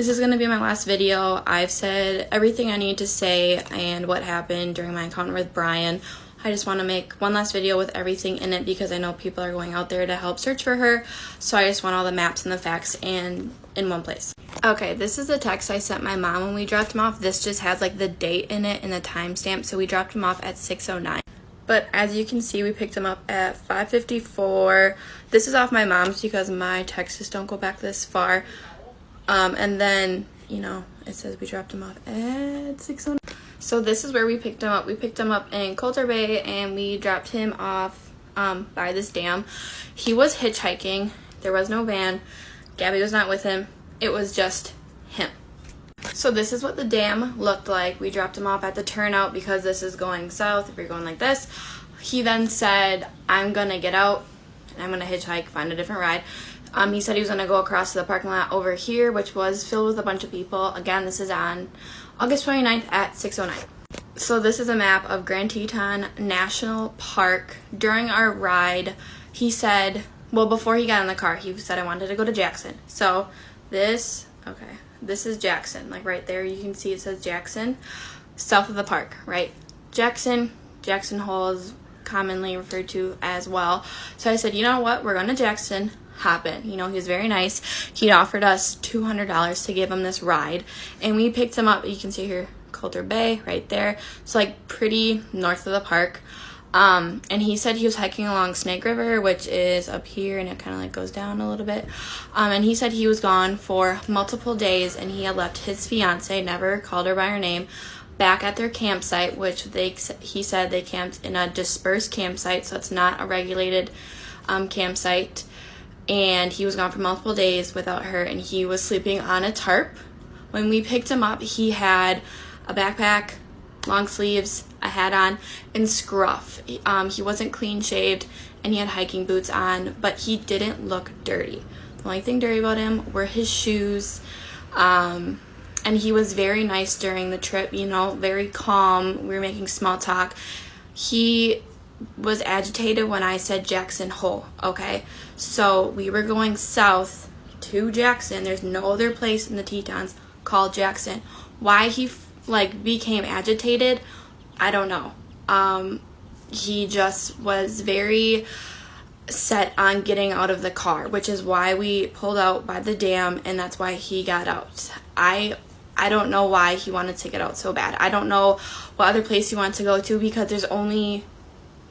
This is going to be my last video. I've said everything I need to say and what happened during my encounter with Brian. I just want to make one last video with everything in it because I know people are going out there to help search for her. So I just want all the maps and the facts in one place. Okay, this is the text I sent my mom when we dropped him off. This just has like the date in it and the timestamp. So we dropped him off at 6:09. But as you can see, we picked him up at 5:54. This is off my mom's because my texts don't go back this far. And then, you know, it says we dropped him off at 6:09. So this is where we picked him up. We picked him up in Coulter Bay and we dropped him off by this dam. He was hitchhiking. There was no van. Gabby was not with him. It was just him. So this is what the dam looked like. We dropped him off at the turnout because this is going south. If you're going like this, he then said, I'm gonna get out and I'm gonna hitchhike, find a different ride. He said he was gonna go across to the parking lot over here, which was filled with a bunch of people. Again, this is on August 29th at 6:09. So this is a map of Grand Teton National Park. During our ride, he said, well, before he got in the car, he said I wanted to go to Jackson. So this is Jackson, like right there. You can see it says Jackson, south of the park, right? Jackson Hole is commonly referred to as well. So I said, you know what? We're going to Jackson. Hop in. You know, he was very nice. He offered us $200 to give him this ride, and we picked him up. You can see here, Coulter Bay, right there. It's like pretty north of the park. And he said he was hiking along Snake River, which is up here, and it kind of like goes down a little bit. And he said he was gone for multiple days, and he had left his fiance, never called her by her name, back at their campsite, which he said they camped in a dispersed campsite, so it's not a regulated campsite. And he was gone for multiple days without her, and he was sleeping on a tarp. When we picked him up, he had a backpack, long sleeves, a hat on, and scruff. He wasn't clean shaved, and he had hiking boots on, but he didn't look dirty. The only thing dirty about him were his shoes. And he was very nice during the trip, you know, very calm. We were making small talk. He was agitated when I said Jackson Hole, okay? So we were going south to Jackson. There's no other place in the Tetons called Jackson. Why he became agitated, I don't know. He just was very set on getting out of the car, which is why we pulled out by the dam, and that's why he got out. I don't know why he wanted to get out so bad. I don't know what other place he wanted to go to because there's only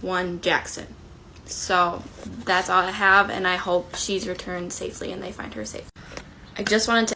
one Jackson. So that's all I have, and I hope she's returned safely and they find her safe. I just wanted to